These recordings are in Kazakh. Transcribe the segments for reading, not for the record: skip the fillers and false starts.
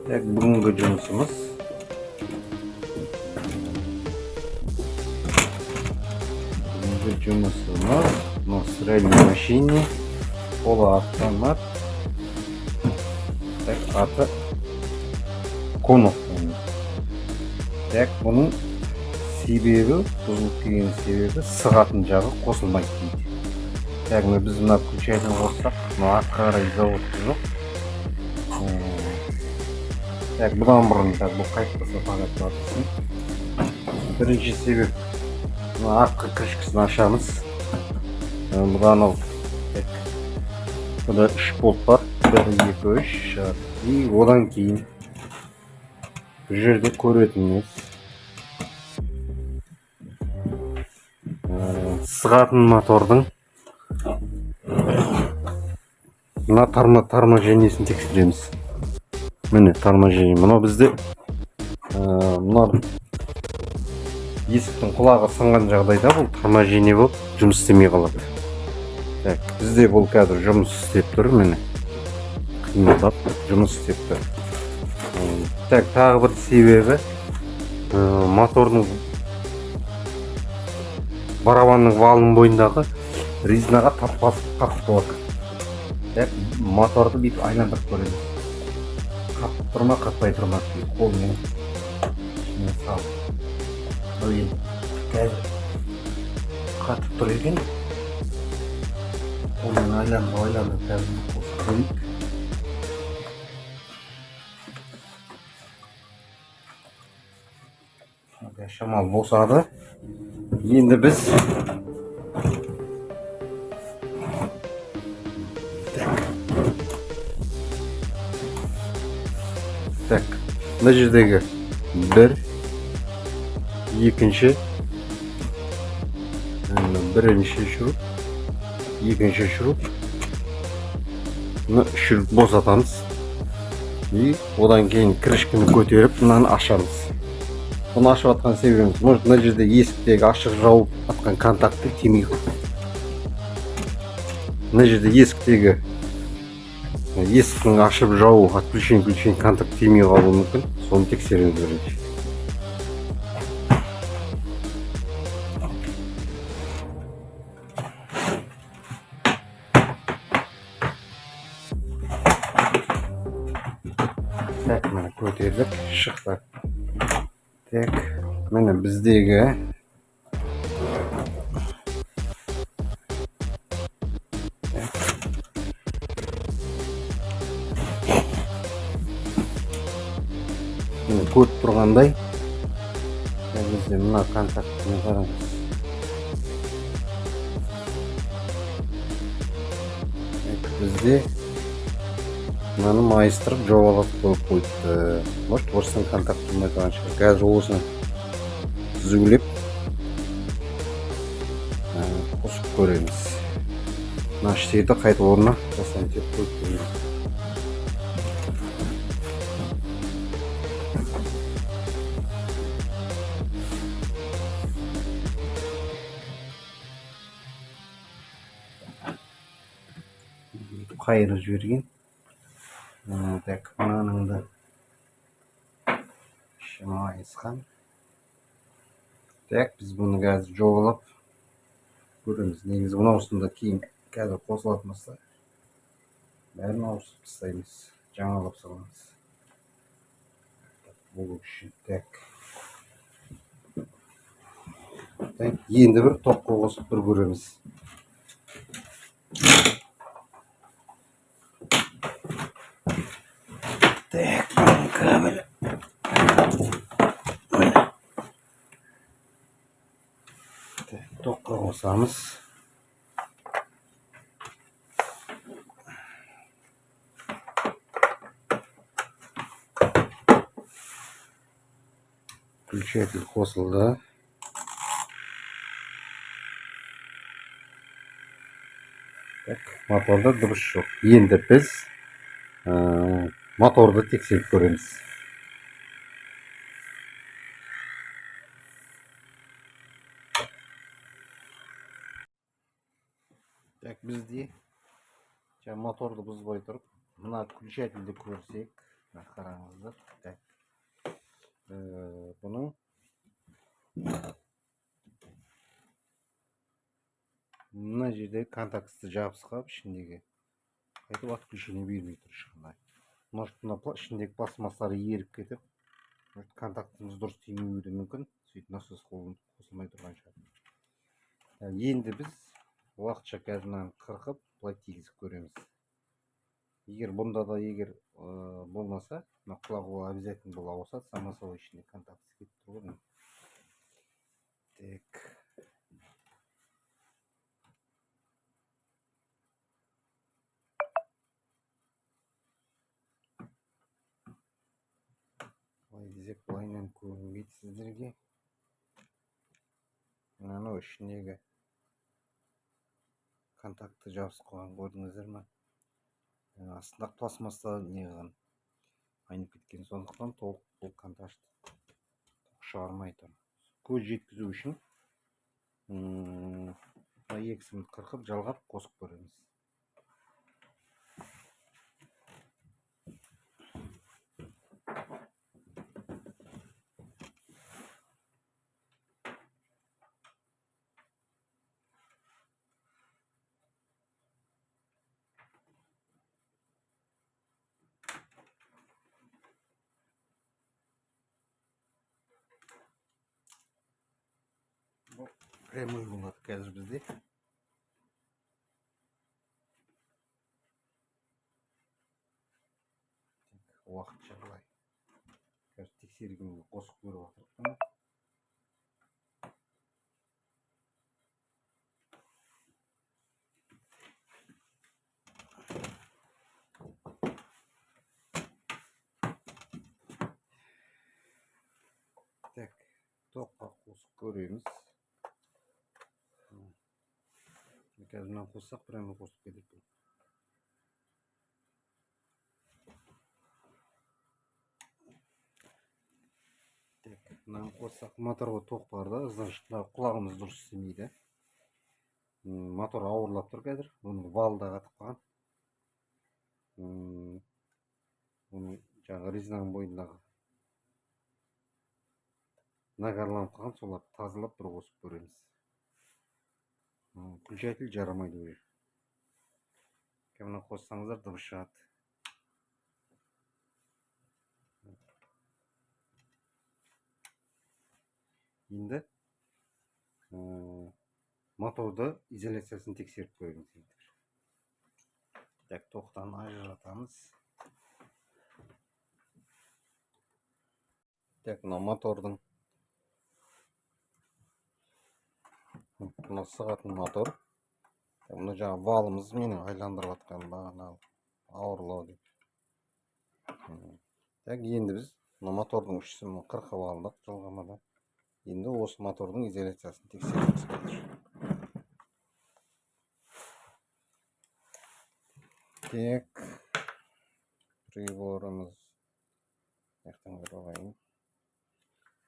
Бүгінгі жұмысымыз на стиральной машине полуавтомат. Аты Конов. Бұның себебі, бұзылып келген себебі сығатын жағы қосылмайды дейді. Біз мына включайдан қоссақ, мына артқа қарай заводты жоқ. Бұдан бұрын бұл қайтпаса тағатылатысын. Бірінші себеп, мына артқы крышкасын ашамыз. Бұдан ал, бұда 3 болт бар, 1, 2, 3, и одан кейін бұл жерде көретініміз сығатын мотордың мына торможениесін тексереміз. Міне торможение. Мынау бізде мына есіктің құлағы сынған жағдайда бұл торможение болып жұмыс істемей қалады. Бізде бұл қазір жұмыс істеп тұр, міне қимылдап жұмыс істеп тұр. Тағы бір себебі мотордың барабанның валының бойындағы резинаға тап басып қатып болады. Моторды бүйтіп айналдырып көреміз. Қатып тұрма, қатпай тұрма дейді. Қолмен ішіне салып. Бұл енді қазір қатып тұр екен. Қолмен айланып қазір қосып көрейік. Шамал босады. Енді біз мына жердегі бірінші шуруп, екінші шуруп, мына шуруп босатамыз. И одан кейін крышканы көтеріп, мынаны ашамыз. Бұны ашып атқан себебіміз, может, мына жерде есіктегі ашық жауып атқан контакты темей қалды. Мына жерде есіктің ашып жауы, отключение контакт темей қалуы мүмкін. Соны тексереміз бірінші. Міне көтердік, шықтық. Міне біздегі көріп тұрғандай бізде мына контактыны қараңыз. Бізде мынаны майыстырып жауалатып қойып қойыпты. Может, орыстың контакты болмайтын шығар. Қазір осыны түзулеп қосып көреміз. Мына іштерді қайта орнына жасайын деп қойып көреміз. Қайырып жіберген. Мынаның да майысқан. Біз бұны қазір жоғалап көреміз. Негізі бұны осында кейін қазір қосылатын болса, бәрін ауысып тастаймыз, жаңалап саламыз. Бұл үшін енді бір тоққа қосып бір көреміз. Кабель. Тоққа қосамыз. Включатель қосылды. Моторда дыбыс жоқ. Енді біз моторды тексеріп көреміз. Bizde motorda бұзбай тұрып, мына включательді көрсек, Қараңыздар. Так. Бұның мына жерде контактісі жабысқап ішіндегі қайтып отключение бермей тұр ешқандай. Может мына ішіндегі пластмассалар еріп кетіп контактіміз дұрыс тимеуі де мүмкін. Сөйтіп насос қосылмай тұрған шығар. Енді біз уақытша қазір қырқып былай тигізіп көреміз. Егер бұнда да болмаса, мына құлағы обязательно бұл ауысады, само собой ішінде контактісі кетіп тұр ғой. Так. Былай десек, былайынан көрінбейді сіздерге. Мынау ішіндегі контакты жабысып қалған көрдіңіздер ме? Астында пластмасса неғылған айнып кеткен, сондықтан толық бұл контактты шығармай тұр. Көз жеткізу үшін екісін қырқып жалғап қосып көреміз. Бұл прямой болады қазір бізде. Уақытша былай. Қазір тексергенге қосып көріп отырмын. Так, тоққа қосып көреміз. Қазір мынаны қоссақ, прямо қосып кетеді. Так, мынаны қоссақ, моторға тоқ бар да, значит, құлағымыз дұрыс істемейді. Мотор ауырлап тұр қазір. Оның валы да қатып қалған. Оның жаңағы резинаның бойындағы нагарланып қалған, соларды тазалап бір қосып көреміз. Включатель жарамайды уже. Кімні қоссаңыздар дыбыс шығады. Енді моторды изоляциясын тексеріп көреміз. Так, тоқтан ажыратамыз. Так, мына мотордың мына сығатын мотор. Мұны жаңа валымыз менің айландырып атқан бағана ауырлау деп. Так, енді біз мына мотордың үшісін қырқып алдық жалғамада. Енді осы мотордың изоляциясын тексереміз. Так, приборымыз яқтан қойайын.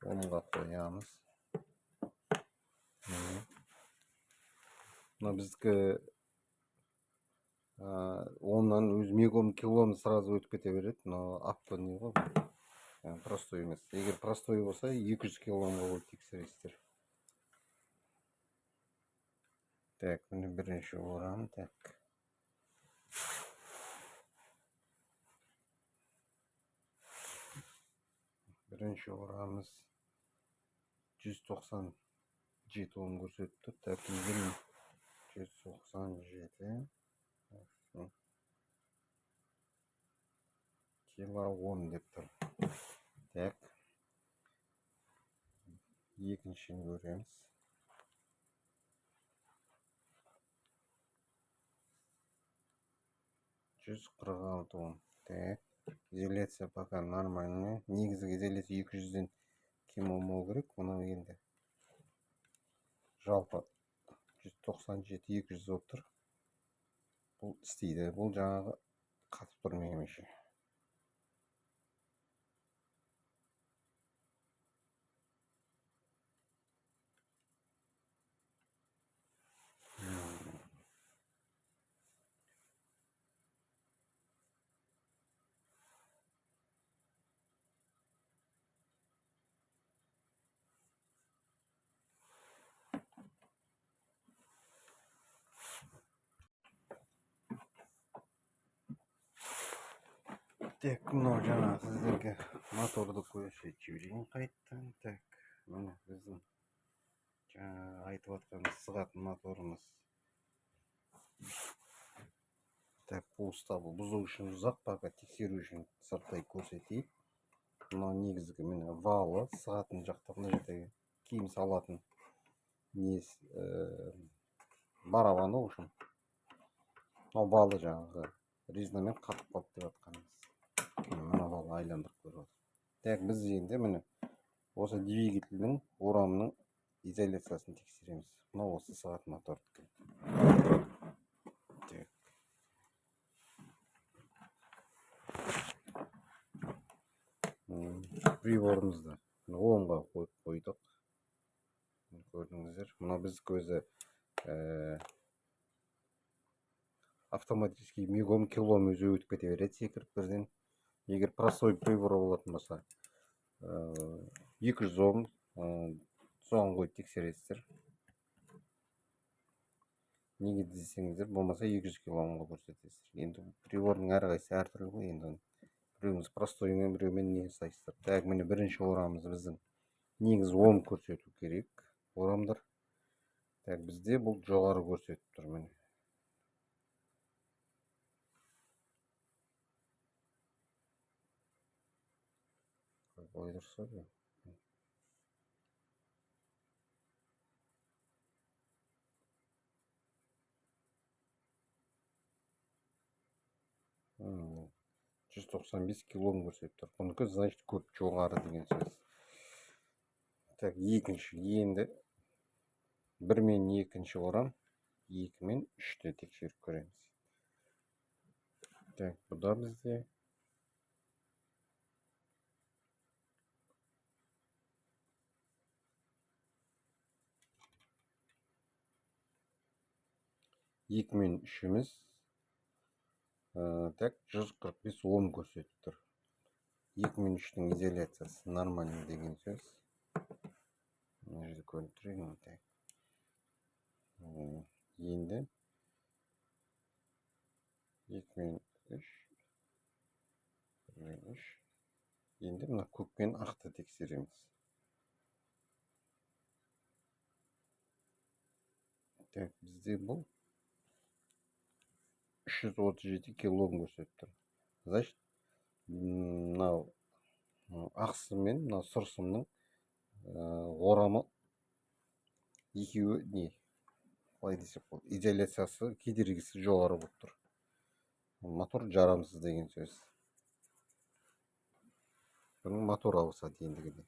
Онға қоямыз. Мына біздікі оннан өз мегом килоны сразу өтіп кете береді. Но апты не ғой? Простой емес. Егер простой болса 200 киломға болып тексересіздер. Так, міне бірінші орам. Так. Бірінші орамыз 197 оң көрсетіп тұр. Так, 197. Кило 10 деп тұр. Так. Екіншін көреміз. 146 оң. Так. Изоляция пока нормальный. Негізгі изоляция 200-ден кем болмау керек. Оны енді жалпы 197-200 болып тұр. Бұл істейді. Бұл жаңағы қатып тұр меніңше. Так, мынау жаңағы сіздерге моторды көрсетіп жіберейін қайттан. Так, міне біздің жаңағы айтып жатқан сығатын моторымыз. Так, бұл ұстабы бұзу үшін ұзақ, пока тексеру үшін сырттай көрсетейік. Мынау негізгі міне валы сығатын жақта, мына жердегі киім салатын несі барабаны үшін. Мынау валы жаңағы резинамен қатып қалып деп жатқанымыз. Мына валы айландырып көріп отыр. Так, біз енді міне осы двигательдің орамының изоляциясын тексереміз. Мынау осы сағат мотор. Так. Приборымызды оңға қойып қойдық. Көрдіңіздер. Мына біз көзі автоматический мигом килом өзі өтіп кете береді секіріп бірден. Егер простой прибор болатын болса 200 Ом соған қойып тексересіздер. Неге десеңіздер, болмаса 200 киломға көрсетесіздер. Енді прибордың әрқайсысы әртүрлі ғой. Енді біреуіміз простоймен, біреумен не сайыстырып. Так, міне бірінші орамыз біздің негізі Ом көрсету керек орамдар. Так, бізде бұл жоғары көрсетіп тұр міне. Ой, дұрыс ғой. Hmm. 195 килом көрсетіп тұр. Бұнікі, значит, көп жоғары деген сөз. Так, екінші енді бір мен екінші орам, 2 мен 3-те тексеріп көреміз. Так, бұда бізде екі мен үшіміз так 145 Ом көрсетіп тұр. 2 мен 3-тің изоляциясы нормальный деген сөз. Мына жерде көріп тұрайын. Енді 2 мен 3 енді мына көк пен ақты тексереміз. Так, бізде бұл 337 килом көрсетіп тұр. Значит, мынау ақсы мен мынау сұрсымның орамы екеуі не? Қалай десек болады? Изоляциясы кедергісі жоғары болып тұр. Мотор жарамсыз деген сөз. Бұның мотор ауысады ендігіде.